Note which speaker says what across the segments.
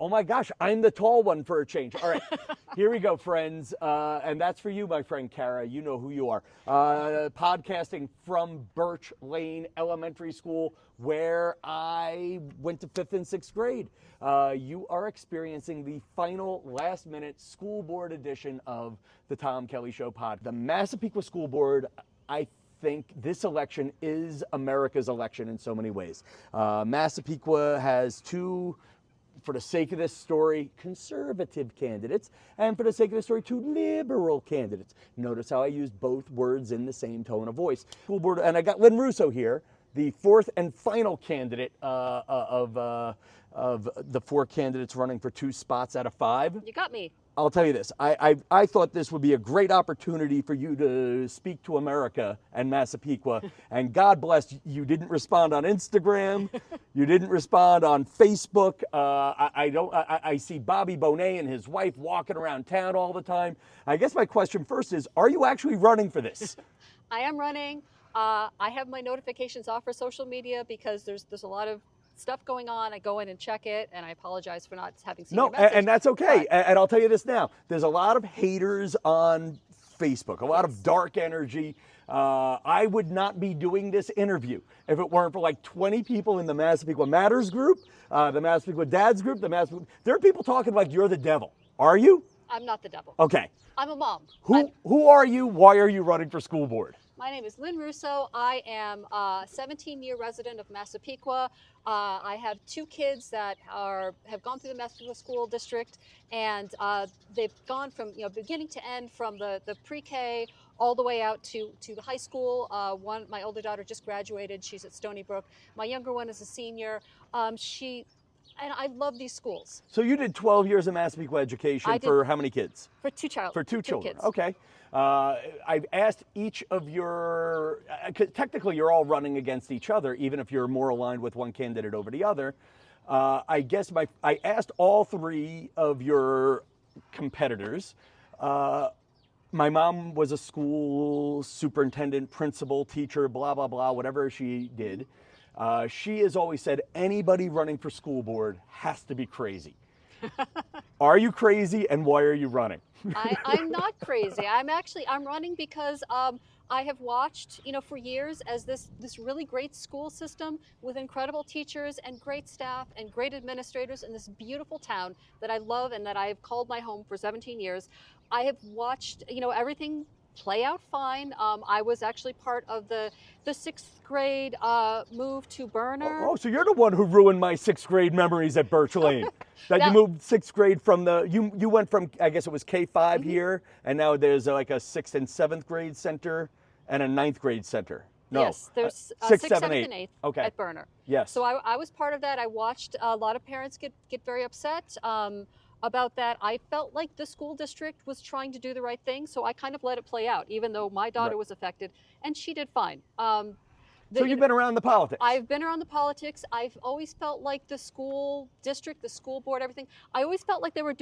Speaker 1: Oh my gosh, I'm the tall one for a change. All right, here we go, friends. And that's for you, my friend Kara. You know who you are. Podcasting from Birch Lane Elementary School, where I went to 5th and 6th grade. You are experiencing the final last-minute school board edition of the Tom Kelly Show pod. The Massapequa School Board, I think this election is America's election in so many ways. Massapequa has two, for the sake of this story, conservative candidates, and for the sake of this story, two liberal candidates. Notice how I used both words in the same tone of voice. School board, and I got Lynn Russo here, the fourth and final candidate of the four candidates running for 2 spots out of 5.
Speaker 2: You got me.
Speaker 1: I'll tell you this, I thought this would be a great opportunity for you to speak to America and Massapequa, and God bless, you didn't respond on Instagram, you didn't respond on Facebook. I see Bobby Bonett and his wife walking around town all the time. I guess my question first is, are you actually running for this?
Speaker 2: I am running. I have my notifications off for social media because there's a lot of stuff going on. I go in and check it, and I apologize for not having seen your message.
Speaker 1: And that's okay. And I'll tell you this now. There's a lot of haters on Facebook, a lot of dark energy. I would not be doing this interview if it weren't for like 20 people in the Massapequa Matters group, the Massapequa Dads group, there are people talking like you're the devil. Are you?
Speaker 2: I'm not the devil.
Speaker 1: Okay.
Speaker 2: I'm a mom.
Speaker 1: Who are you? Why are you running for school board?
Speaker 2: My name is Lynn Russo. I am a 17-year resident of Massapequa. I have 2 kids that have gone through the Massapequa School District, and they've gone from beginning to end, from the pre-K all the way out to the high school. My older daughter just graduated. She's at Stony Brook. My younger one is a senior. And I love these schools.
Speaker 1: So you did 12 years of Massapequa education for how many kids?
Speaker 2: For 2 children.
Speaker 1: For 2 children.
Speaker 2: Kids.
Speaker 1: Okay. I've asked each of your, technically you're all running against each other, even if you're more aligned with one candidate over the other. I guess I asked all 3 of your competitors. My mom was a school superintendent, principal, teacher, blah, blah, blah, whatever she did. She has always said anybody running for school board has to be crazy. Are you crazy, and why are you running?
Speaker 2: I'm not crazy. I'm running because I have watched, for years as this really great school system with incredible teachers and great staff and great administrators in this beautiful town that I love and that I've called my home for 17 years. I have watched, everything play out fine. I was actually part of the 6th grade move to Berner.
Speaker 1: Oh, so you're the one who ruined my 6th grade memories at Birch Lane. You moved 6th grade from you went from, I guess it was K-5 here, and now there's like a 6th and 7th grade center and a 9th grade center. No,
Speaker 2: yes, there's
Speaker 1: 6th,
Speaker 2: 7th,
Speaker 1: 7th,
Speaker 2: and 8th
Speaker 1: okay.
Speaker 2: at Berner.
Speaker 1: Yes.
Speaker 2: So I was part of that. I watched a lot of parents get very upset about that. I felt like the school district was trying to do the right thing, so I kind of let it play out, even though my daughter was affected, and she did fine.
Speaker 1: So you've been around the politics.
Speaker 2: I've been around the politics. I've always felt like the school district, the school board, everything, I always felt like they were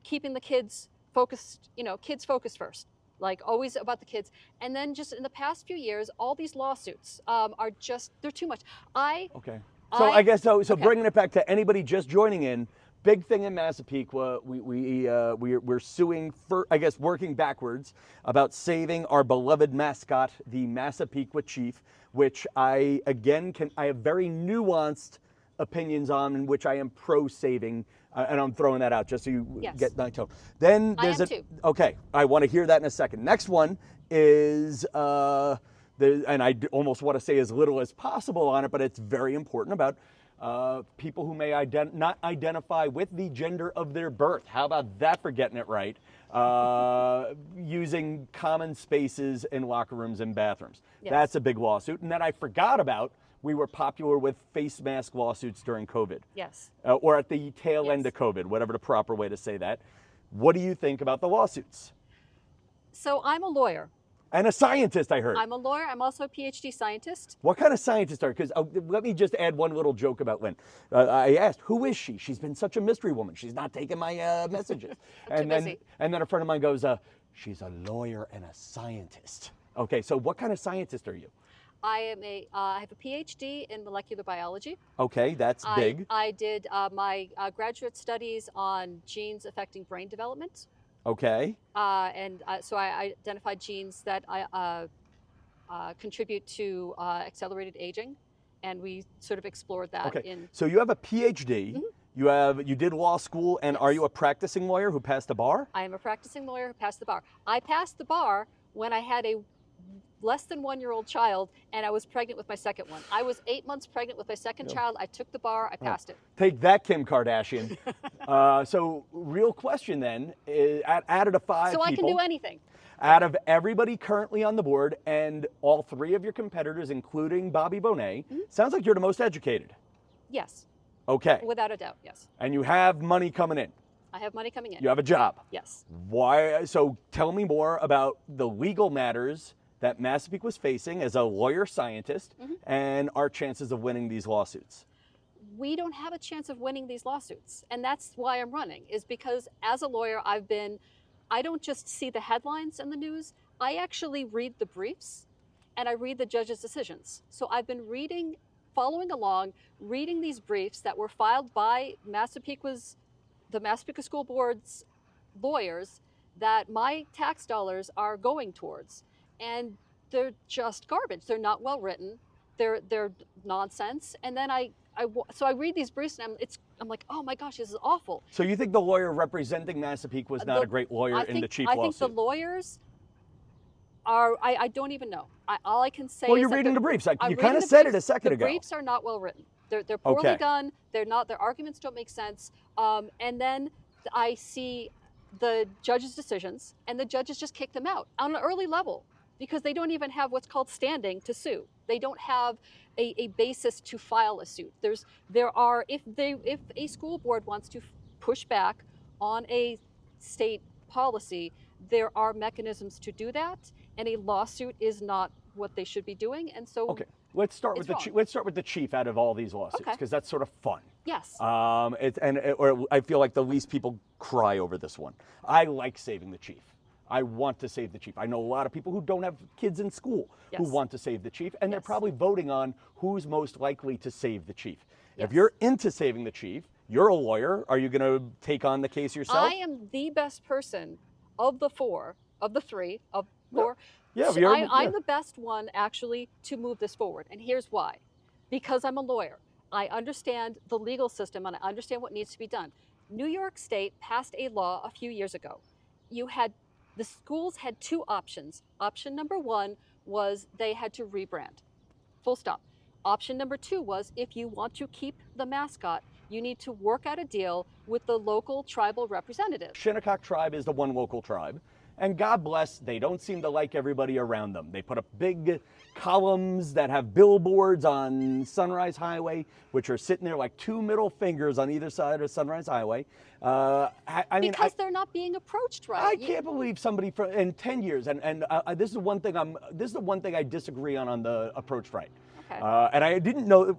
Speaker 2: keeping the kids focused, kids focused first, like always about the kids. And then just in the past few years, all these lawsuits they're too much.
Speaker 1: Okay. So bringing it back to anybody just joining in, big thing in Massapequa, we're suing for, I guess, working backwards about saving our beloved mascot, the Massapequa Chief, which I have very nuanced opinions on, in which I am pro-saving, and I'm throwing that out just so you get my tone. Then there's okay, I want to hear that in a second. Next one is, and I almost want to say as little as possible on it, but it's very important, about people who may not identify with the gender of their birth. How about that for getting it right? Using common spaces in locker rooms and bathrooms. Yes. That's a big lawsuit. And then I forgot about, we were popular with face mask lawsuits during COVID.
Speaker 2: Yes.
Speaker 1: Or at the tail end of COVID, whatever the proper way to say that. What do you think about the lawsuits?
Speaker 2: So I'm a lawyer.
Speaker 1: And a scientist, I heard.
Speaker 2: I'm a lawyer. I'm also a PhD scientist.
Speaker 1: What kind of scientist are you? Because let me just add one little joke about Lynn. I asked, who is she? She's been such a mystery woman. She's not taking my messages. And then a friend of mine goes, she's a lawyer and a scientist. Okay, so what kind of scientist are you?
Speaker 2: I have a PhD in molecular biology.
Speaker 1: Okay, that's big.
Speaker 2: I did my graduate studies on genes affecting brain development.
Speaker 1: Okay.
Speaker 2: So I identified genes that contribute to accelerated aging, and we sort of explored that
Speaker 1: Okay.
Speaker 2: in.
Speaker 1: So you have a PhD. You did law school, and are you a practicing lawyer who passed the bar?
Speaker 2: I am a practicing lawyer who passed the bar. I passed the bar when I had a less than 1-year-old child, and I was pregnant with my second one. I was 8 months pregnant with my second child. I took the bar. I passed it.
Speaker 1: Take that, Kim Kardashian. So real question then, out of the 5
Speaker 2: So I
Speaker 1: people,
Speaker 2: can do anything.
Speaker 1: out of everybody currently on the board and all 3 of your competitors, including Bobby Bonett, sounds like you're the most educated.
Speaker 2: Yes.
Speaker 1: Okay.
Speaker 2: Without a doubt, yes.
Speaker 1: And you have money coming in.
Speaker 2: I have money coming in.
Speaker 1: You have a job.
Speaker 2: Yes.
Speaker 1: Why? So tell me more about the legal matters that Massapequa was facing as a lawyer scientist and our chances of winning these lawsuits.
Speaker 2: We don't have a chance of winning these lawsuits. And that's why I'm running, is because as a lawyer, I don't just see the headlines in the news. I actually read the briefs and I read the judges' decisions. So I've been following along, reading these briefs that were filed by the Massapequa School Board's lawyers that my tax dollars are going towards. And they're just garbage. They're not well written. They're nonsense. And then so I read these briefs and I'm like, oh my gosh, this is awful.
Speaker 1: So you think the lawyer representing Massapequa was not a great lawyer in the chief lawsuit?
Speaker 2: I think the lawyers are, I don't even know. All I can say is
Speaker 1: well, you're reading the briefs. You kind of
Speaker 2: the
Speaker 1: said
Speaker 2: briefs.
Speaker 1: it a second ago.
Speaker 2: The briefs are not well written. They're poorly done. Their arguments don't make sense. And then I see the judges' decisions, and the judges just kick them out on an early level because they don't even have what's called standing to sue. They don't have a basis to file a suit. If a school board wants to push back on a state policy, there are mechanisms to do that, and a lawsuit is not what they should be doing. And so,
Speaker 1: okay, let's start with the chief out of all these lawsuits because that's sort of fun.
Speaker 2: Yes.
Speaker 1: Or I feel like the least people cry over this one. I like saving the chief. I want to save the chief. I know a lot of people who don't have kids in school who want to save the chief, and they're probably voting on who's most likely to save the chief. If you're into saving the chief, you're a lawyer. Are you going to take on the case yourself?
Speaker 2: I am the best person of the four. I'm the best one actually to move this forward. And here's why. Because I'm a lawyer. I understand the legal system and I understand what needs to be done. New York State passed a law a few years ago. The schools had 2 options. Option number 1 was they had to rebrand. Full stop. Option number 2 was if you want to keep the mascot, you need to work out a deal with the local tribal representative.
Speaker 1: Shinnecock tribe is the one local tribe. And God bless, they don't seem to like everybody around them. They put up big columns that have billboards on Sunrise Highway, which are sitting there like 2 middle fingers on either side of Sunrise Highway.
Speaker 2: Because they're not being approached right.
Speaker 1: I can't believe somebody in 10 years, and this is one thing I disagree on the approach right.
Speaker 2: Okay.
Speaker 1: And I didn't know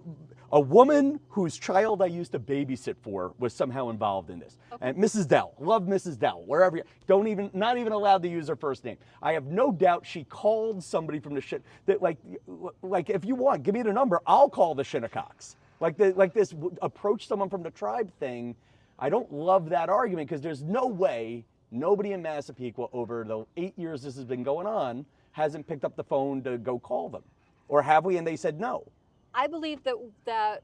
Speaker 1: a woman whose child I used to babysit for was somehow involved in this. Okay. And Mrs. Dell, love Mrs. Dell, wherever you, not even allowed to use her first name. I have no doubt she called somebody from the like if you want, give me the number, I'll call the Shinnecocks. Like this approach someone from the tribe thing. I don't love that argument because there's no way nobody in Massapequa over the 8 years this has been going on hasn't picked up the phone to go call them. Or have we? And they said no.
Speaker 2: I believe that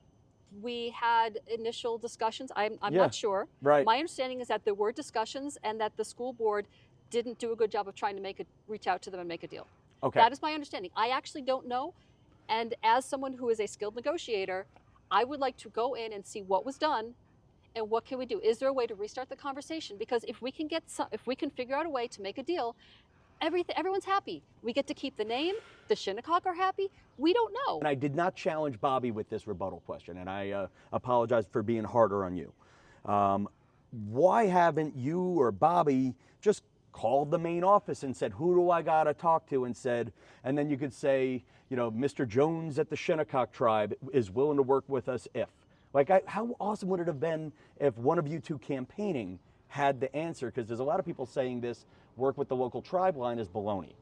Speaker 2: we had initial discussions. I'm not sure.
Speaker 1: Right.
Speaker 2: My understanding is that there were discussions and that the school board didn't do a good job of trying to reach out to them and make a deal.
Speaker 1: Okay.
Speaker 2: That is my understanding. I actually don't know. And as someone who is a skilled negotiator, I would like to go in and see what was done and what can we do. Is there a way to restart the conversation? Because if we can figure out a way to make a deal, everyone's happy. We get to keep the name. The Shinnecock are happy. We don't know.
Speaker 1: And I did not challenge Bobby with this rebuttal question, and I apologize for being harder on you. Why haven't you or Bobby just called the main office and said, who do I got to talk to? And then you could say, Mr. Jones at the Shinnecock tribe is willing to work with us if. How awesome would it have been if one of you 2 campaigning had the answer? Because there's a lot of people saying this work with the local tribe line is baloney.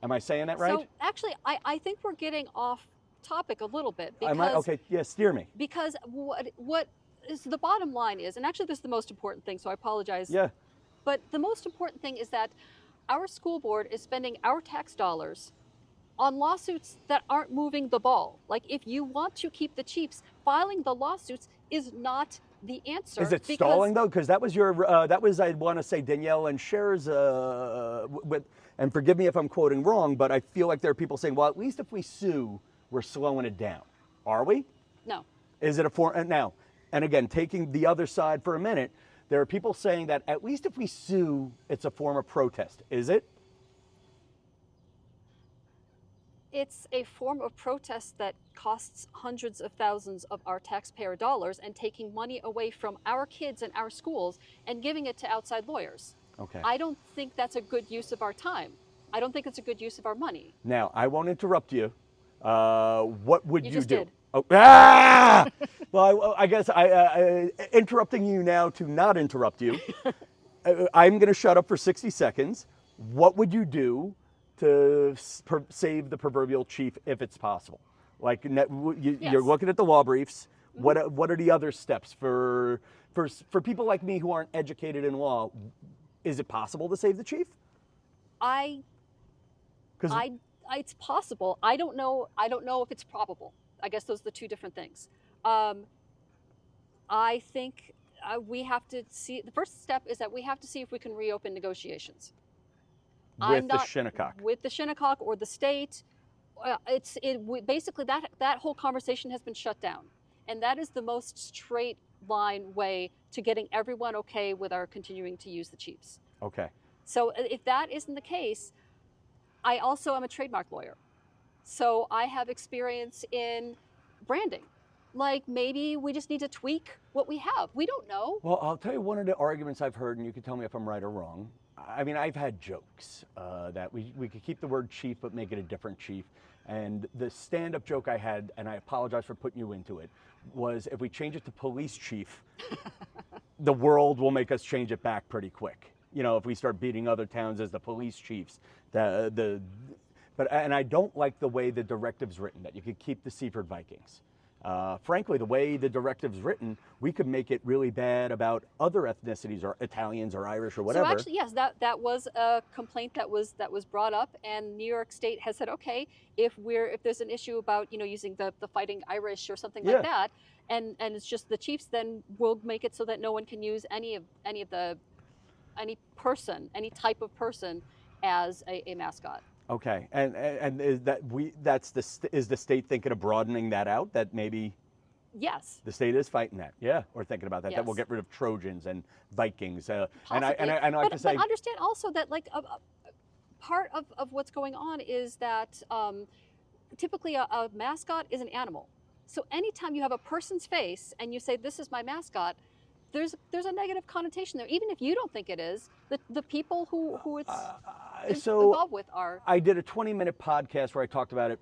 Speaker 1: Am I saying that right?
Speaker 2: So actually, I think we're getting off topic a little bit
Speaker 1: Okay, yeah, steer me.
Speaker 2: because what is the bottom line is, and actually this is the most important thing, so I apologize.
Speaker 1: Yeah.
Speaker 2: But the most important thing is that our school board is spending our tax dollars on lawsuits that aren't moving the ball. Like, if you want to keep the chiefs, filing the lawsuits is not the answer.
Speaker 1: Is it stalling though? Because that was I want to say Danielle and Cher's, and forgive me if I'm quoting wrong, but I feel like there are people saying, well, at least if we sue, we're slowing it down. Are we?
Speaker 2: No.
Speaker 1: Is it a form now? And again, taking the other side for a minute, there are people saying that at least if we sue, it's a form of protest. Is it?
Speaker 2: It's a form of protest that costs hundreds of thousands of our taxpayer dollars and taking money away from our kids and our schools and giving it to outside lawyers.
Speaker 1: Okay.
Speaker 2: I don't think that's a good use of our time. I don't think it's a good use of our money.
Speaker 1: Now, I won't interrupt you. What would you
Speaker 2: just
Speaker 1: do?
Speaker 2: did.
Speaker 1: Oh, ah! Well, I guess interrupting you now to not interrupt you. I'm going to shut up for 60 seconds. What would you do to save the proverbial chief if it's possible? Like, you're looking at the law briefs. Mm-hmm. What are the other steps for people like me who aren't educated in law? Is it possible to save the chief?
Speaker 2: It's possible. I don't know if it's probable. I guess those are the two different things. I think we have to see. The first step is that we have to see if we can reopen negotiations.
Speaker 1: With the Shinnecock.
Speaker 2: With the Shinnecock or the state. Basically that whole conversation has been shut down. And that is the most straight line way to getting everyone okay with our continuing to use the chiefs.
Speaker 1: Okay.
Speaker 2: So if that isn't the case, I also am a trademark lawyer. So I have experience in branding. Like, maybe we just need to tweak what we have. We don't know.
Speaker 1: Well, I'll tell you one of the arguments I've heard, and you can tell me if I'm right or wrong. I mean, I've had jokes that we could keep the word chief but make it a different chief. And the stand-up joke I had, and I apologize for putting you into it, was if we change it to police chief, the world will make us change it back pretty quick. You know, if we start beating other towns as the police chiefs. And I don't like the way the directive's written, that you could keep the Seaford Vikings. Frankly, the way the directive's written, we could make it really bad about other ethnicities, or Italians or Irish or whatever.
Speaker 2: So actually, yes, that was a complaint that was brought up, and New York State has said, okay, if there's an issue about
Speaker 1: Yeah.
Speaker 2: using the Fighting Irish or something like that, and it's just the chiefs, then we'll make it so that no one can use any type of person as a mascot.
Speaker 1: Okay, and is the state thinking of broadening that out? That maybe
Speaker 2: Yes.
Speaker 1: the state is fighting that, yeah, or thinking about that.
Speaker 2: Yes.
Speaker 1: That we'll get rid of Trojans and Vikings. And
Speaker 2: Possibly.
Speaker 1: I like to say,
Speaker 2: but understand also that part of what's going on is that typically a mascot is an animal. So anytime you have a person's face and you say, this is my mascot, there's a negative connotation there. Even if you don't think it is, the people who it's involved with are.
Speaker 1: I did a 20-minute podcast where I talked about it,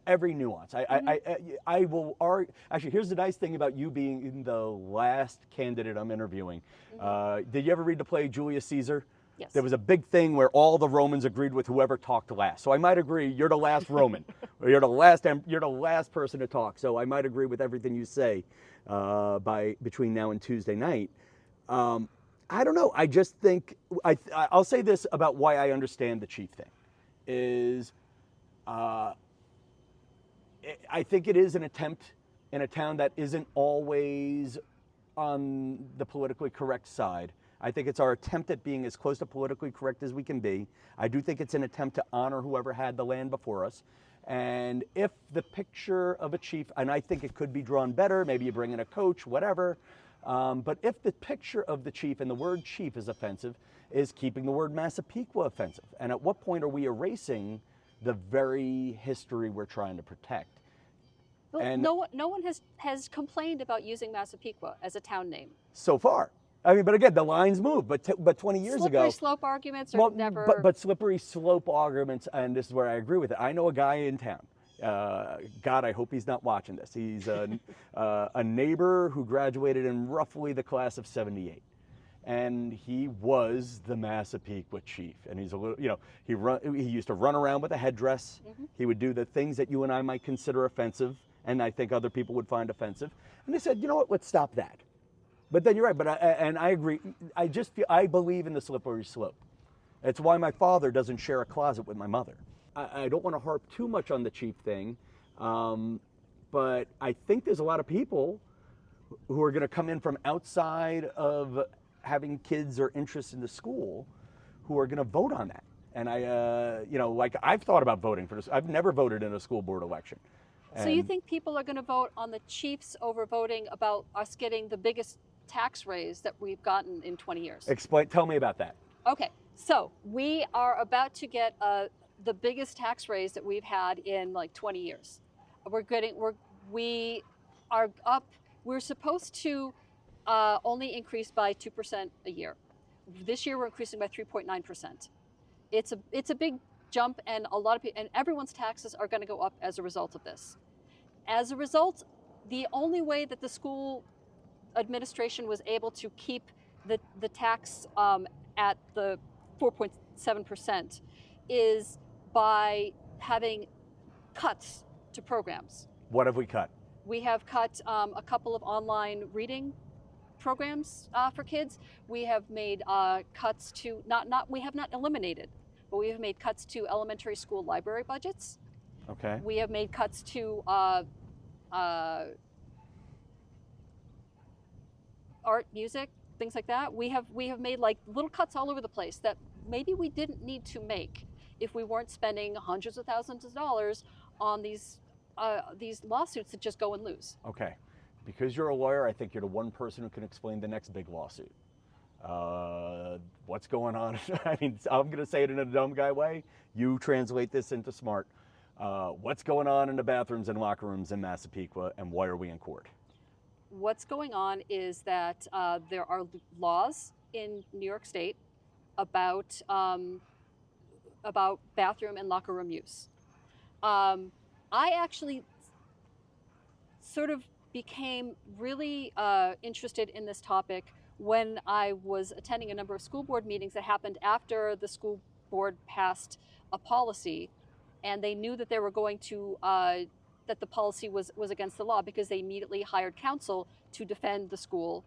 Speaker 1: every nuance. I will argue. Actually, here's the nice thing about you being the last candidate I'm interviewing. Mm-hmm. Did you ever read the play Julius Caesar?
Speaker 2: Yes.
Speaker 1: There was a big thing where all the Romans agreed with whoever talked last. So I might agree, you're the last Roman, or you're the last person to talk. So I might agree with everything you say between now and Tuesday night. I don't know. I just think I'll say this about why I understand the chief thing is I think it is an attempt in a town that isn't always on the politically correct side. I think it's our attempt at being as close to politically correct as we can be. I do think it's an attempt to honor whoever had the land before us. And if the picture of a chief, and I think it could be drawn better, maybe you bring in a coach, whatever. But if the picture of the chief and the word chief is offensive, is keeping the word Massapequa offensive? And at what point are we erasing the very history we're trying to protect?
Speaker 2: Well,
Speaker 1: and
Speaker 2: no one has complained about using Massapequa as a town name.
Speaker 1: So far. I mean, but again, the lines move. But 20 years ago,
Speaker 2: slippery slope arguments are never.
Speaker 1: But slippery slope arguments, and this is where I agree with it. I know a guy in town. God, I hope he's not watching this. He's a neighbor who graduated in roughly the class of '78, and he was the Massapequa chief. And he's a little, he used to run around with a headdress. He would do the things that you and I might consider offensive, and I think other people would find offensive. And they said, you know what, let's stop that. But then you're right, and I agree. I believe in the slippery slope. It's why my father doesn't share a closet with my mother. I don't want to harp too much on the chief thing, but I think there's a lot of people who are going to come in from outside of having kids or interest in the school who are going to vote on that. And I've thought about voting for this. I've never voted in a school board election.
Speaker 2: So you think people are going to vote on the chiefs over voting about us getting the biggest tax raise that we've gotten in 20 years?
Speaker 1: Tell me about that.
Speaker 2: Okay, so we are about to get the biggest tax raise that we've had in like 20 years. We're supposed to only increase by 2% a year. This year we're increasing by 3.9%. It's a big jump, and a lot of people, and everyone's taxes are going to go up as a result of this. As a result, the only way that the school administration was able to keep the tax at the 4.7% is by having cuts to programs.
Speaker 1: What have we cut?
Speaker 2: We have cut a couple of online reading programs for kids. We have made cuts to we have not eliminated, but we have made cuts to elementary school library budgets.
Speaker 1: Okay.
Speaker 2: We have made cuts to art, music, things like that. We have made like little cuts all over the place that maybe we didn't need to make if we weren't spending hundreds of thousands of dollars on these lawsuits that just go and lose.
Speaker 1: Okay. Because you're a lawyer, I think you're the one person who can explain the next big lawsuit. What's going on? I mean, I'm going to say it in a dumb guy way. You translate this into smart. What's going on in the bathrooms and locker rooms in Massapequa, and why are we in court?
Speaker 2: What's going on is that there are laws in New York State about bathroom and locker room use. I actually sort of became really interested in this topic when I was attending a number of school board meetings that happened after the school board passed a policy, and they knew that they were going to that the policy was against the law, because they immediately hired counsel to defend the school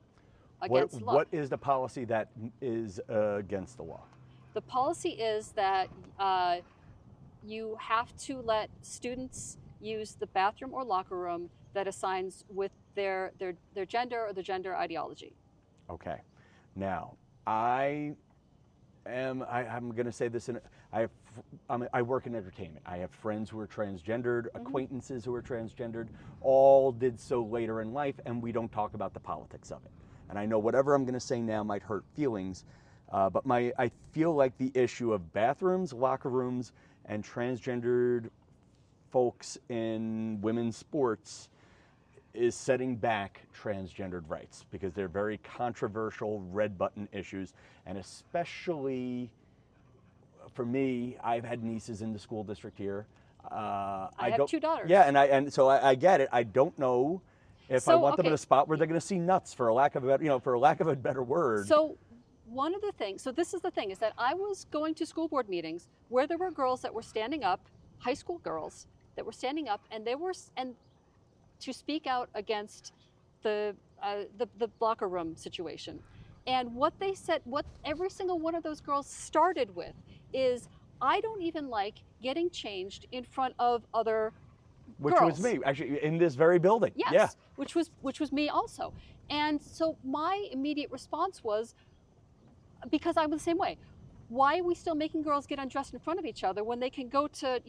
Speaker 2: against the law.
Speaker 1: What is the policy that is against the law?
Speaker 2: The policy is that you have to let students use the bathroom or locker room that assigns with their gender or their gender ideology.
Speaker 1: Okay. Now, I'm going to say this, I work in entertainment. I have friends who are transgendered, acquaintances who are transgendered, all did so later in life, and we don't talk about the politics of it. And I know whatever I'm going to say now might hurt feelings, but I feel like the issue of bathrooms, locker rooms, and transgendered folks in women's sports is setting back transgendered rights, because they're very controversial red button issues. And especially for me, I've had nieces in the school district here.
Speaker 2: I have 2 daughters.
Speaker 1: Yeah, and so I get it. I don't know if I want them in a spot where they're going to see nuts, for a lack of a better word.
Speaker 2: So one of the things, so this is the thing, is that I was going to school board meetings where there were girls that were standing up, high school girls that were standing up, and to speak out against the locker room situation. And what they said, what every single one of those girls started with is, I don't even like getting changed in front of other
Speaker 1: Which
Speaker 2: girls.
Speaker 1: was me, actually, in this very building.
Speaker 2: Yes,
Speaker 1: yeah.
Speaker 2: which was me also. And so my immediate response was, because I was the same way, why are we still making girls get undressed in front of each other when they can go to,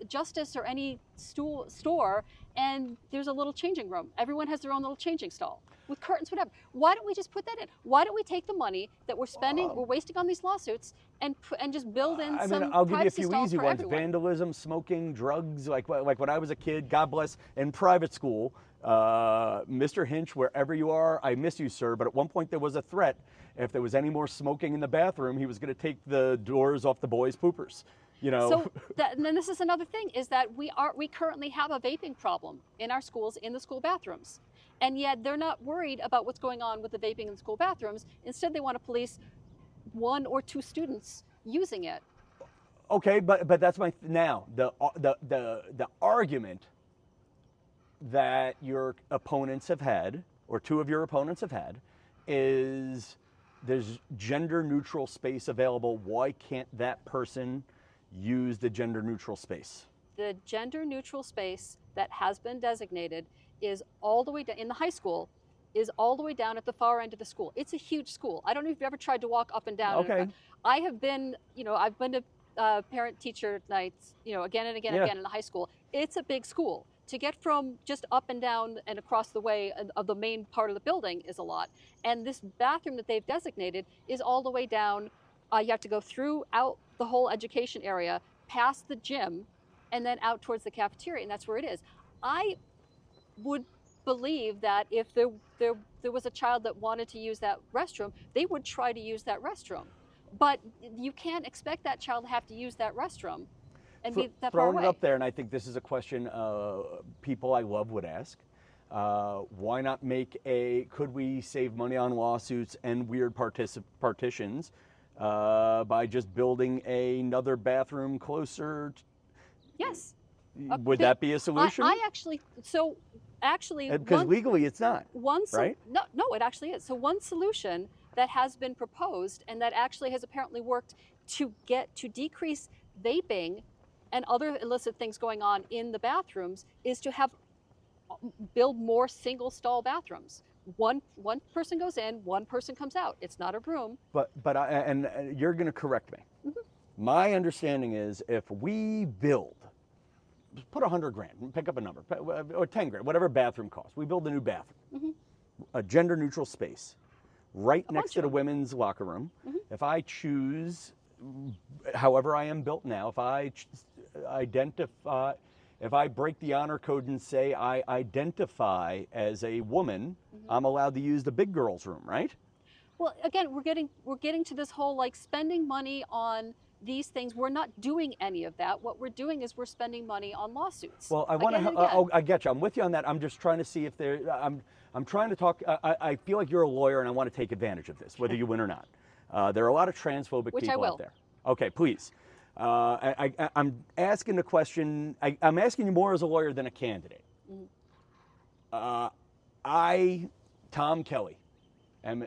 Speaker 2: Justice or any store and there's a little changing room? Everyone has their own little changing stall with curtains, whatever. Why don't we just put that in? Why don't we take the money that we're spending, we're wasting on these lawsuits, and just build in some
Speaker 1: I'll give you a
Speaker 2: privacy
Speaker 1: few
Speaker 2: stalls
Speaker 1: easy
Speaker 2: for
Speaker 1: ones.
Speaker 2: everyone.
Speaker 1: Vandalism, smoking, drugs. Like when I was a kid, God bless, in private school, Mr. Hinch, wherever you are, I miss you, sir. But at one point there was a threat. If there was any more smoking in the bathroom, he was going to take the doors off the boys' poopers.
Speaker 2: So and then this is another thing, is that we currently have a vaping problem in our schools, in the school bathrooms. And yet they're not worried about what's going on with the vaping in school bathrooms. Instead, they want to police 1 or 2 students using it.
Speaker 1: Okay, but that's now the argument that your opponents have had, or 2 of your opponents have had, is there's gender neutral space available. Why can't that person use the gender neutral space?
Speaker 2: The gender neutral space that has been designated is all the way down in the high school, is all the way down at the far end of the school. It's a huge school. I don't know if you've ever tried to walk up and down.
Speaker 1: Okay.
Speaker 2: I have been, I've been to parent-teacher nights, again and again and again in the high school. It's a big school. To get from just up and down and across the way of the main part of the building is a lot. And this bathroom that they've designated is all the way down. You have to go throughout the whole education area, past the gym, and then out towards the cafeteria, and that's where it is. I would believe that if there was a child that wanted to use that restroom, they would try to use that restroom. But you can't expect that child to have to use that restroom and be that far away.
Speaker 1: Throwing it up there, and I think this is a question people I love would ask. Why not could we save money on lawsuits and weird partitions by just building another bathroom closer?
Speaker 2: Yes.
Speaker 1: Would that be a solution? Because legally it's not, right?
Speaker 2: No, it actually is. So one solution that has been proposed and that actually has apparently worked to decrease vaping and other illicit things going on in the bathrooms is to build more single stall bathrooms. One person goes in, one person comes out. It's not a room.
Speaker 1: But you're going to correct me. Mm-hmm. My understanding is if we build, put $100,000, pick up a number, or $10,000, whatever bathroom costs. We build a new bathroom, mm-hmm. a gender neutral space, right next to the women's locker room. Mm-hmm. If I choose, however I am built now, if I break the honor code and say I identify as a woman, mm-hmm. I'm allowed to use the big girls' room, right?
Speaker 2: Well, again, we're getting to this whole like spending money on these things. We're not doing any of that. What we're doing is we're spending money on lawsuits.
Speaker 1: Well, I want to. I get you. I'm with you on that. I'm just trying to see if there. I'm trying to talk. I feel like you're a lawyer, and I want to take advantage of this, whether you win or not. There are a lot of transphobic people out there. Okay, please. I'm asking the question. I'm asking you more as a lawyer than a candidate. Mm-hmm. Tom Kelly, am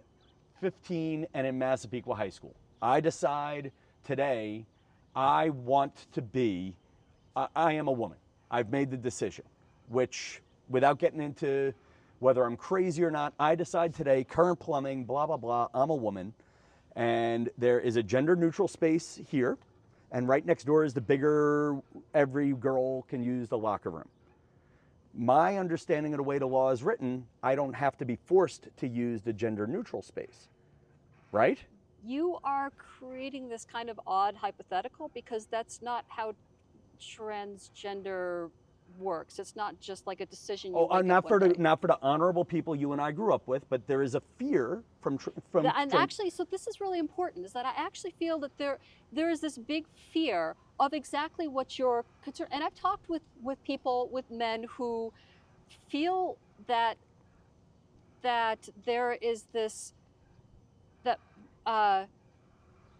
Speaker 1: 15 and in Massapequa High School. I decide today I want to be, I am a woman. I've made the decision, which without getting into whether I'm crazy or not, I decide today, current plumbing, blah, blah, blah, I'm a woman. And there is a gender neutral space here. And right next door is the bigger, every girl can use the locker room. My understanding of the way the law is written, I don't have to be forced to use the gender neutral space, right?
Speaker 2: You are creating this kind of odd hypothetical because that's not how transgender works. It's not just like a decision you make
Speaker 1: not for the honorable people you and I grew up with, but there is a fear
Speaker 2: actually, so this is really important, is that I actually feel that there is this big fear of exactly what you're concerned. And I've talked with people, with men who feel that there is this, that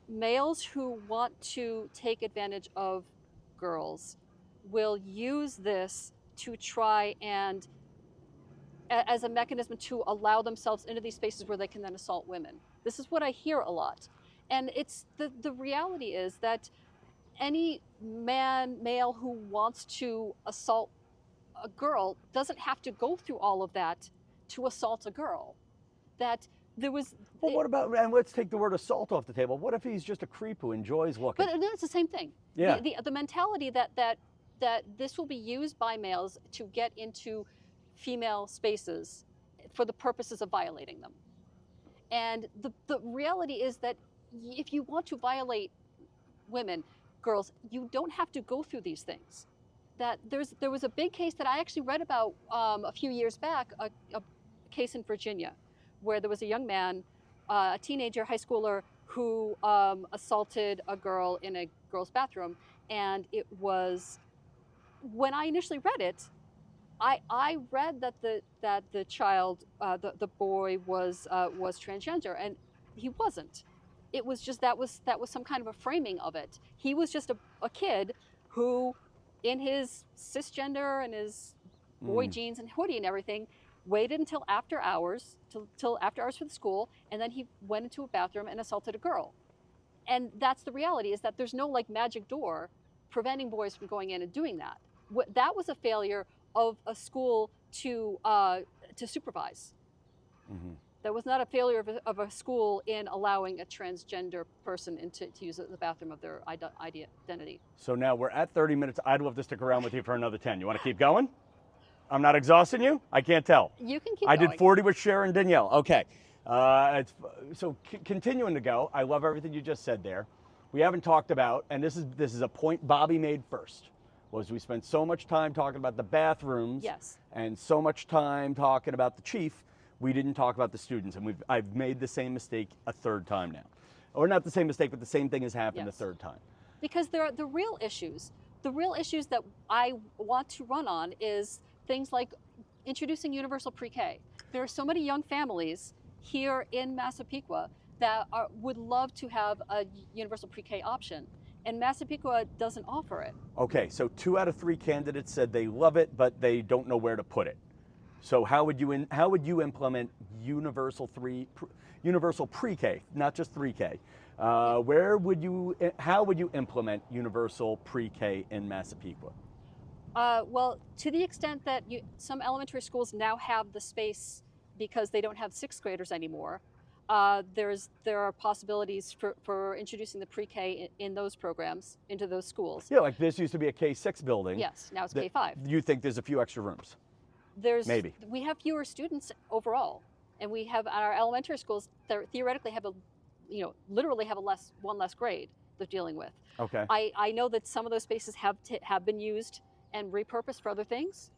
Speaker 2: males who want to take advantage of girls will use this to try and as a mechanism to allow themselves into these spaces where they can then assault women. This is what I hear a lot. And it's the reality is that any male who wants to assault a girl doesn't have to go through all of that to assault a girl. That there was.
Speaker 1: Well, what about, and let's take the word assault off the table. What if he's just a creep who enjoys looking?
Speaker 2: But it's the same thing.
Speaker 1: Yeah.
Speaker 2: The mentality that this will be used by males to get into female spaces for the purposes of violating them. And the reality is that if you want to violate women, girls, you don't have to go through these things. That there was a big case that I actually read about a few years back, a case in Virginia, where there was a young man, a teenager, high schooler, who assaulted a girl in a girl's bathroom. And it was, when I initially read it, I read that the child, the boy was transgender, and he wasn't. It was just that was some kind of a framing of it. He was just a kid who, in his cisgender and his boy jeans and hoodie and everything, waited until after hours, till after hours for the school, and then he went into a bathroom and assaulted a girl. And that's the reality, is that there's no like magic door preventing boys from going in and doing that. That was a failure of a school to supervise. That was not a failure of a school in allowing a transgender person to use the bathroom of their identity.
Speaker 1: So now we're at 30 minutes. I'd love to stick around with you for another 10. You want to keep going? I'm not exhausting you? I can't tell.
Speaker 2: You can keep
Speaker 1: I
Speaker 2: going.
Speaker 1: did 40 with Cher and Danielle. Okay. Continuing to go, I love everything you just said there. We haven't talked about, and this is a point Bobby made first, was we spent so much time talking about the bathrooms,
Speaker 2: Yes,
Speaker 1: and so much time talking about the chief, we didn't talk about the students, and I've made the same mistake a third time now. Or not the same mistake, but the same thing has happened
Speaker 2: Yes.
Speaker 1: a third time.
Speaker 2: because there are the real issues. The real issues that I want to run on is things like introducing universal pre-K. There are so many young families here in Massapequa that would love to have a universal pre-K option, and Massapequa doesn't offer it.
Speaker 1: Okay, so 2 out of 3 candidates said they love it, but they don't know where to put it. So how would you implement universal pre-K, not just 3K? How would you implement universal pre-K in Massapequa?
Speaker 2: Well, to the extent that some elementary schools now have the space because they don't have 6th graders anymore, there are possibilities for introducing the pre-K in those programs into those schools.
Speaker 1: Yeah, like this used to be a K6 building.
Speaker 2: Yes, now it's K5.
Speaker 1: You think there's a few extra rooms? Maybe.
Speaker 2: We have fewer students overall, and we have our elementary schools that theoretically have literally have one less grade they're dealing with.
Speaker 1: Okay.
Speaker 2: I know that some of those spaces have been used and repurposed for other things.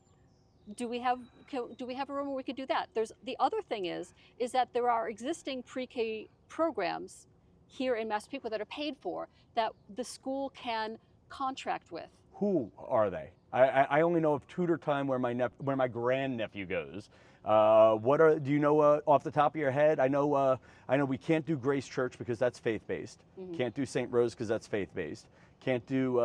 Speaker 2: Do we have a room where we could do that? There's the other thing is that there are existing pre-K programs here in Massapequa that are paid for that the school can contract with.
Speaker 1: Who are they? I only know of Tutor Time where my grandnephew goes. Do you know off the top of your head? I know we can't do Grace Church because that's faith-based. Can't do St. Rose because that's faith-based. Can't do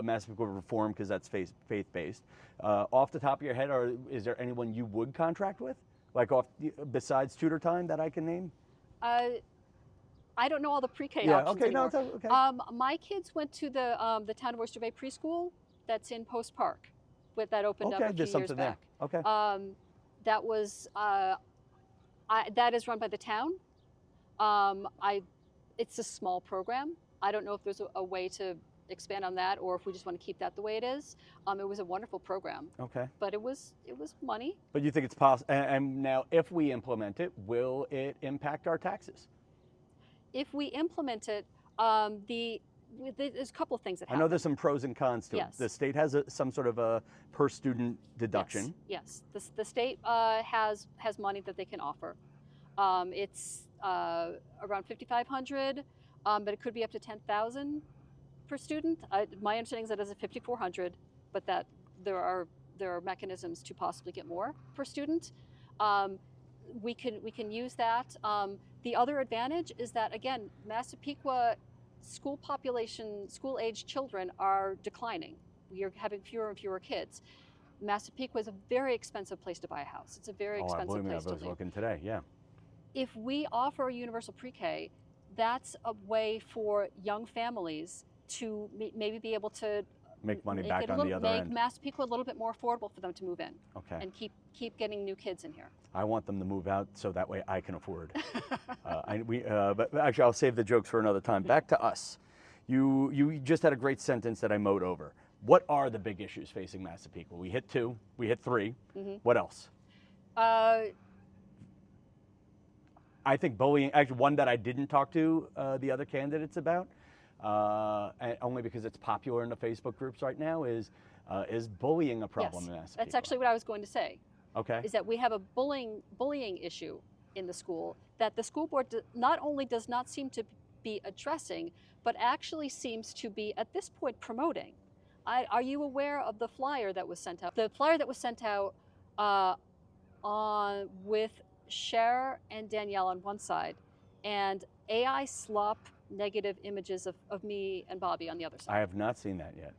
Speaker 1: Massapequa Reform because that's faith-based. Off the top of your head, is there anyone you would contract with, like besides Tutor Time that I can name?
Speaker 2: I don't know all the pre-K
Speaker 1: Yeah.
Speaker 2: options
Speaker 1: Okay.
Speaker 2: anymore.
Speaker 1: No. It's okay.
Speaker 2: My kids went to the Town of Oyster Bay preschool that's in Post Park, that opened up a few years back.
Speaker 1: Okay.
Speaker 2: That was that is run by the town. It's a small program. I don't know if there's a way to expand on that, or if we just want to keep that the way it is. It was a wonderful program.
Speaker 1: Okay.
Speaker 2: But it was money.
Speaker 1: But you think it's possible? And now, if we implement it, will it impact our taxes?
Speaker 2: If we implement it, there's a couple of things that happen.
Speaker 1: I know there's some pros and cons to
Speaker 2: Yes.
Speaker 1: it. The state has some sort of a per student deduction.
Speaker 2: Yes. The state has money that they can offer. It's around $5,500, but it could be up to $10,000 per student. My understanding is that it's $5,400, but that there are mechanisms to possibly get more per student. We can use that. The other advantage is that, again, Massapequa school age children are declining. We are having fewer and fewer kids. Massapequa is a very expensive place to buy a house. It's a very expensive place to
Speaker 1: I was
Speaker 2: live.
Speaker 1: looking today. Yeah.
Speaker 2: If we offer a universal pre-K, that's a way for young families to maybe be able to
Speaker 1: Make money back on the other
Speaker 2: make
Speaker 1: end.
Speaker 2: Massapequa a little bit more affordable for them to move in.
Speaker 1: Okay.
Speaker 2: And keep getting new kids in here.
Speaker 1: I want them to move out so that way I can afford. But actually, I'll save the jokes for another time. Back to us. You just had a great sentence that I mowed over. What are the big issues facing Massapequa? We hit 2. We hit 3. What else? I think bullying. Actually, one that I didn't talk to the other candidates about, and only because it's popular in the Facebook groups right now, is bullying a problem in Massapequa?
Speaker 2: That's actually what I was going to say.
Speaker 1: Okay.
Speaker 2: Is that we have a bullying issue in the school that the school board not only does not seem to be addressing, but actually seems to be at this point promoting. are you aware of the flyer that was sent out? The flyer that was sent out with Cher and Danielle on one side, and AI slop negative images of me and Bobby on the other side.
Speaker 1: I have not seen that yet.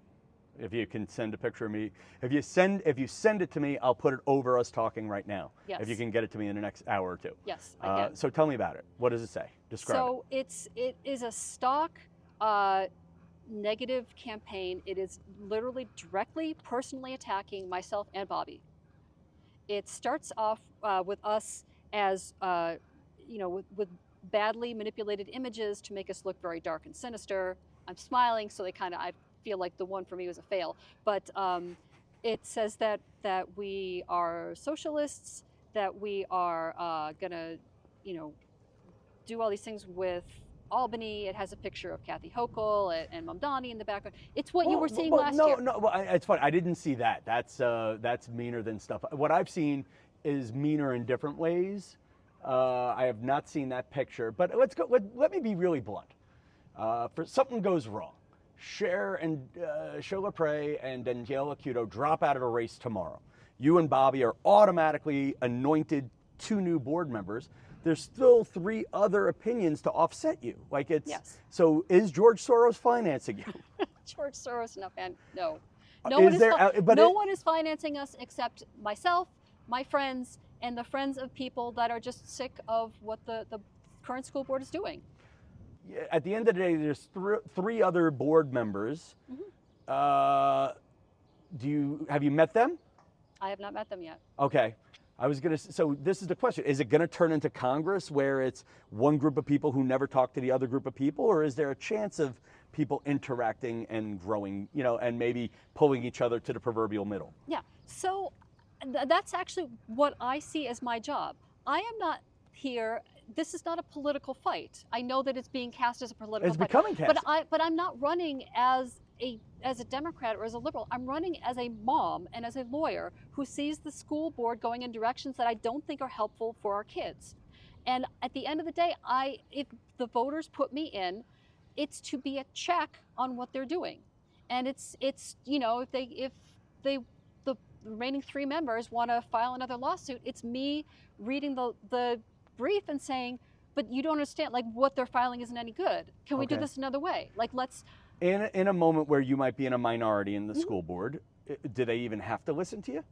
Speaker 1: If you can send a picture of me, if you send it to me, I'll put it over us talking right now.
Speaker 2: Yes.
Speaker 1: If you can get it to me in the next hour or two.
Speaker 2: Yes, I can.
Speaker 1: So tell me about it. What does it say? Describe
Speaker 2: So it is a stock negative campaign. It is literally directly personally attacking myself and Bobby. It starts off with us as with badly manipulated images to make us look very dark and sinister. I'm smiling, so I feel like the one for me was a fail. But it says that we are socialists, that we are gonna, do all these things with Albany. It has a picture of Kathy Hochul and Mamdani in the background. It's what you were seeing last year.
Speaker 1: No, it's funny. I didn't see that. That's meaner than stuff. What I've seen is meaner in different ways. I have not seen that picture, but let's go. Let me be really blunt. For something goes wrong, Cher Lepre and Danielle Ocuto drop out of a race tomorrow. You and Bobby are automatically anointed 2 new board members. There's still 3 other opinions to offset you.
Speaker 2: Yes.
Speaker 1: So is George Soros financing you?
Speaker 2: George Soros, no. No one is financing us except myself, my friends, and the friends of people that are just sick of what the current school board is doing.
Speaker 1: At the end of the day, there's 3 other board members. Mm-hmm. Have you met them?
Speaker 2: I have not met them yet.
Speaker 1: Okay. So this is the question. Is it going to turn into Congress where it's one group of people who never talk to the other group of people? Or is there a chance of people interacting and growing, and maybe pulling each other to the proverbial middle?
Speaker 2: Yeah. So that's actually what I see as my job. I am not here. This is not a political fight. I know that it's being cast as a political fight.
Speaker 1: It's becoming cast.
Speaker 2: But I'm not running as a Democrat or as a liberal. I'm running as a mom and as a lawyer who sees the school board going in directions that I don't think are helpful for our kids. And at the end of the day, if the voters put me in, it's to be a check on what they're doing. And it's if the remaining 3 members want to file another lawsuit, it's me reading the brief and saying, but you don't understand, what they're filing isn't any good. Can we do this another way? Let's.
Speaker 1: In a moment where you might be in a minority in the
Speaker 2: Mm-hmm.
Speaker 1: school board, do they even have to listen to you?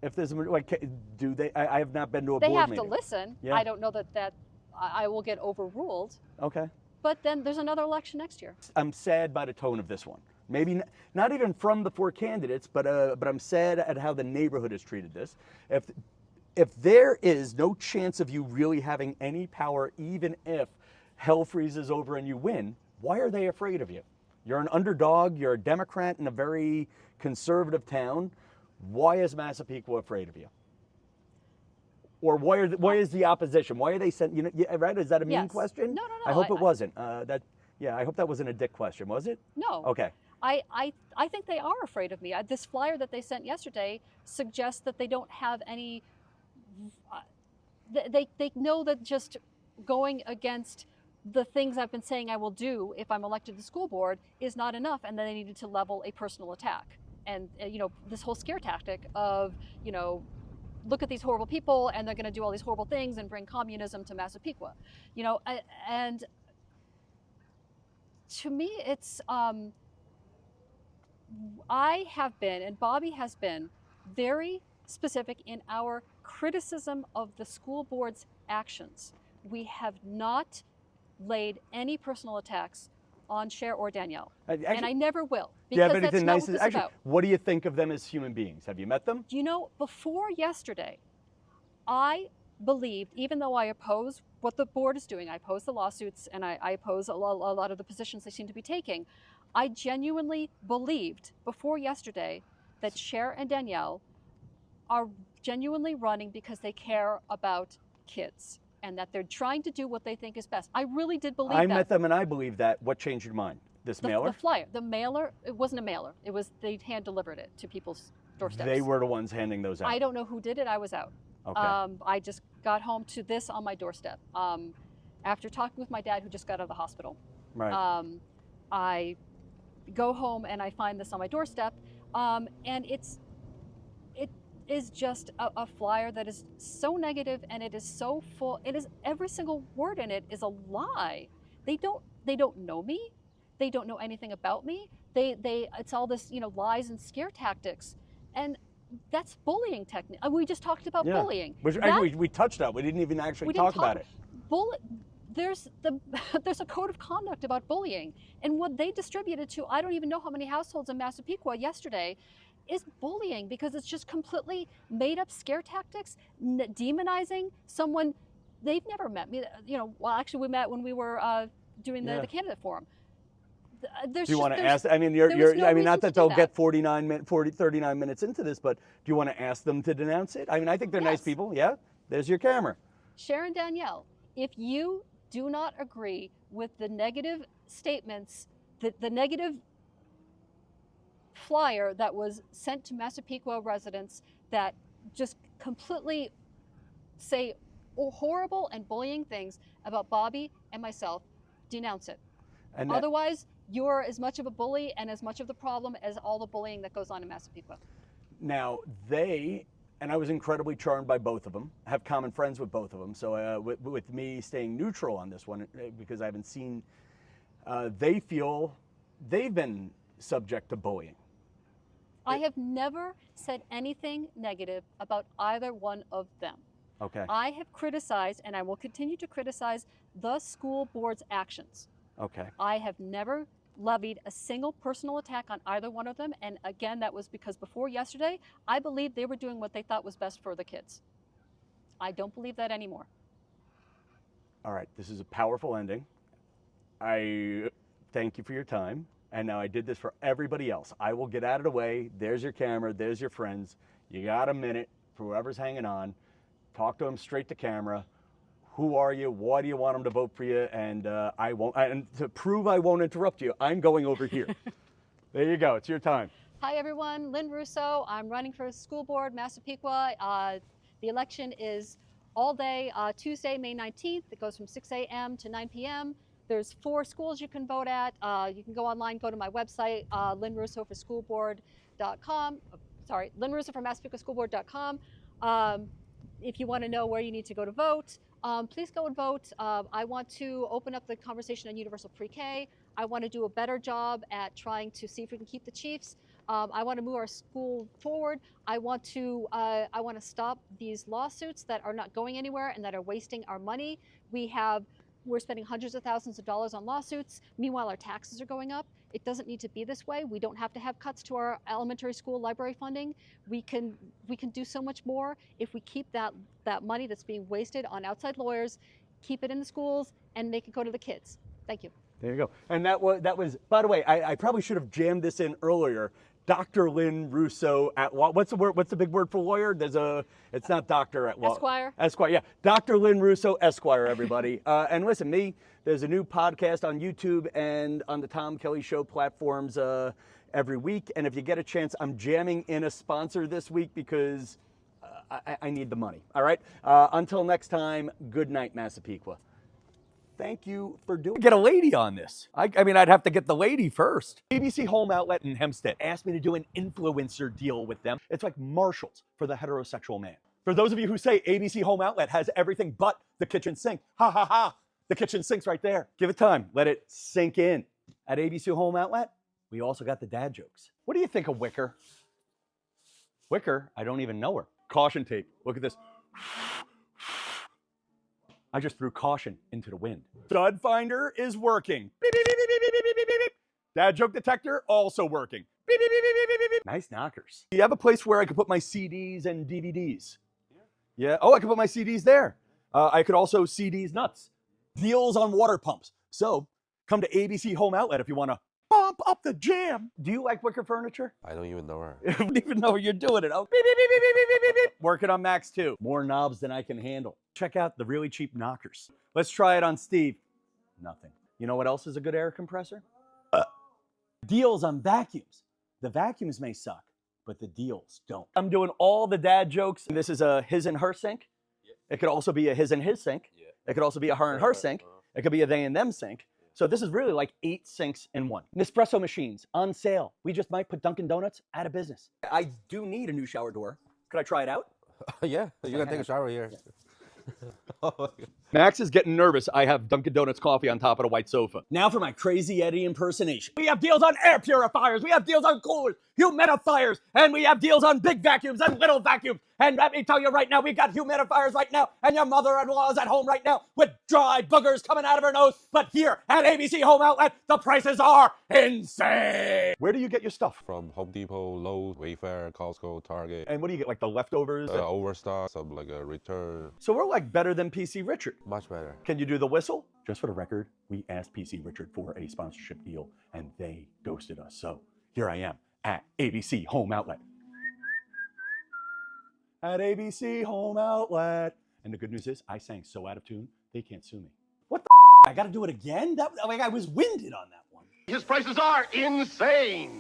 Speaker 1: If there's do they? I have not been to a board meeting.
Speaker 2: They have to listen.
Speaker 1: Yeah.
Speaker 2: I don't know that I will get overruled.
Speaker 1: Okay.
Speaker 2: But then there's another election next year.
Speaker 1: I'm sad by the tone of this one. Maybe not even from the 4 candidates, but I'm sad at how the neighborhood has treated this. If there is no chance of you really having any power, even if hell freezes over and you win, why are they afraid of you? You're an underdog. You're a Democrat in a very conservative town. Why is Massapequa afraid of you? Or why is the opposition? Why are they sent? Right? Is that a mean question?
Speaker 2: No.
Speaker 1: I hope it wasn't. I hope that wasn't a dick question. Was it?
Speaker 2: No.
Speaker 1: Okay.
Speaker 2: I think they are afraid of me. This flyer that they sent yesterday suggests that they don't have any. They know that just going against the things I've been saying I will do if I'm elected to the school board is not enough, and then they needed to level a personal attack. And this whole scare tactic of look at these horrible people and they're going to do all these horrible things and bring communism to Massapequa. And to me, it's I have been, and Bobby has been, very specific in our criticism of the school board's actions. We have not laid any personal attacks on Cher or Danielle, and I never will. Because
Speaker 1: but
Speaker 2: that's not what this is about.
Speaker 1: What do you think of them as human beings? Have you met them?
Speaker 2: Before yesterday, I believed, even though I oppose what the board is doing, I oppose the lawsuits, and I oppose a lot of the positions they seem to be taking, I genuinely believed before yesterday that Cher and Danielle are genuinely running because they care about kids and that they're trying to do what they think is best. I really did believe that.
Speaker 1: I met them and I believe that. What changed your mind? This mailer?
Speaker 2: The flyer. The mailer, it wasn't a mailer. It was, they hand delivered it to people's doorsteps.
Speaker 1: They were the ones handing those out.
Speaker 2: I don't know who did it. I was out.
Speaker 1: Okay.
Speaker 2: I just got home to this on my doorstep. After talking with my dad, who just got out of the hospital.
Speaker 1: Right.
Speaker 2: I go home and I find this on my doorstep, and it is just a flyer that is so negative, and it is so full. It is, every single word in it is a lie. They don't know me. They don't know anything about me. It's all this, lies and scare tactics, and that's bullying technique. We just talked about bullying.
Speaker 1: Which actually we touched on. We didn't even actually talk about it.
Speaker 2: There's a code of conduct about bullying, and what they distributed to, I don't even know how many households in Massapequa yesterday, is bullying, because it's just completely made up scare tactics, demonizing someone they've never met. Well, actually we met when we were doing the candidate forum.
Speaker 1: Do you want to ask? I mean, not that they'll get 39 minutes into this, but do you want to ask them to denounce it? I mean, I think they're nice people. Yeah, there's your camera.
Speaker 2: Cher and Danielle, if you do not agree with the negative statements, the negative flyer that was sent to Massapequa residents that just completely say horrible and bullying things about Bobby and myself, denounce it. And otherwise, you're as much of a bully and as much of the problem as all the bullying that goes on in Massapequa.
Speaker 1: Now, and I was incredibly charmed by both of them, have common friends with both of them. So with me staying neutral on this one, because I haven't seen, they feel they've been subject to bullying.
Speaker 2: I have never said anything negative about either one of them.
Speaker 1: Okay.
Speaker 2: I have criticized, and I will continue to criticize, the school board's actions.
Speaker 1: Okay.
Speaker 2: I have never levied a single personal attack on either one of them. And again, that was because before yesterday, I believed they were doing what they thought was best for the kids. I don't believe that anymore.
Speaker 1: All right, this is a powerful ending. I thank you for your time. And now I did this for everybody else. I will get out of the way. There's your camera, there's your friends. You got a minute for whoever's hanging on. Talk to them straight to camera. Who are you? Why do you want them to vote for you? And I won't. And to prove I won't interrupt you, I'm going over here. There you go. It's your time.
Speaker 2: Hi, everyone. Lynn Russo. I'm running for school board, Massapequa. The election is all day, Tuesday, May 19th. It goes from 6 a.m. to 9 p.m. There's 4 schools you can vote at. You can go online, go to my website, lynnrussoforschoolboard.com. Sorry, lynnrussoformassapequaschoolboard.com. If you want to know where you need to go to vote, please go and vote. I want to open up the conversation on universal pre-K. I want to do a better job at trying to see if we can keep the Chiefs. I want to move our school forward. I want to stop these lawsuits that are not going anywhere and that are wasting our money. We're spending hundreds of thousands of dollars on lawsuits. Meanwhile, our taxes are going up. It doesn't need to be this way. We don't have to have cuts to our elementary school library funding. We can do so much more if we keep that money that's being wasted on outside lawyers, keep it in the schools, and make it go to the kids. Thank you.
Speaker 1: There you go. And that was, by the way, I probably should have jammed this in earlier. Dr. Lynn Russo at law. What's the word? What's the big word for lawyer? It's not doctor at law.
Speaker 2: Esquire.
Speaker 1: Esquire, yeah. Dr. Lynn Russo, Esquire, everybody. And listen, there's a new podcast on YouTube and on the Tom Kelly Show platforms every week. And if you get a chance, I'm jamming in a sponsor this week because I need the money. All right. Until next time, good night, Massapequa. Thank you for get a lady on this. I mean, I'd have to get the lady first. ABC Home Outlet in Hempstead asked me to do an influencer deal with them. It's like Marshalls for the heterosexual man. For those of you who say ABC Home Outlet has everything but the kitchen sink, ha ha ha, the kitchen sink's right there. Give it time, let it sink in. At ABC Home Outlet, we also got the dad jokes. What do you think of Wicker? Wicker, I don't even know her. Caution tape, look at this. I just threw caution into the wind. Stud finder is working. Beep, beep, beep, beep, beep, beep, beep, beep. Dad joke detector also working. Beep, beep, beep, beep, beep, beep. Nice knockers. Do you have a place where I could put my CDs and DVDs? Yeah. Oh, I could put my CDs there. I could also CDs nuts. Deals on water pumps. So come to ABC Home Outlet if you want to bump up the jam. Do you like Wicker furniture?
Speaker 3: I don't even know her.
Speaker 1: I don't even know you're doing it. Oh, beep, beep, beep, beep, beep, beep, beep, beep. Working on Max 2. More knobs than I can handle. Check out the really cheap knockers. Let's try it on Steve. Nothing. You know what else is a good air compressor? Deals on vacuums. The vacuums may suck, but the deals don't. I'm doing all the dad jokes. This is a his and her sink. Yeah. It could also be a his and his sink. Yeah. It could also be a her and her sink. It could be a they and them sink. So this is really like 8 sinks in one. Nespresso machines on sale. We just might put Dunkin' Donuts out of business. I do need a new shower door. Could I try it out?
Speaker 3: Yeah, you can take a shower here.
Speaker 1: Max is getting nervous. I have Dunkin' Donuts coffee on top of the white sofa. Now for my Crazy Eddie impersonation. We have deals on air purifiers. We have deals on coolers, humidifiers, and we have deals on big vacuums and little vacuums. And let me tell you right now, we got humidifiers right now, and your mother-in-law is at home right now with dry boogers coming out of her nose. But here at ABC Home Outlet, the prices are insane. Where do you get your stuff?
Speaker 3: From Home Depot, Lowe's, Wayfair, Costco, Target.
Speaker 1: And what do you get, like the leftovers?
Speaker 3: Overstock, some like a return.
Speaker 1: So we're like better than PC Richard.
Speaker 3: Much better.
Speaker 1: Can you do the whistle? Just for the record, we asked PC Richard for a sponsorship deal, and they ghosted us. So here I am at ABC Home Outlet. At ABC Home Outlet. And the good news is I sang so out of tune, they can't sue me. What the I gotta do it again? I was winded on that one.
Speaker 4: His prices are insane.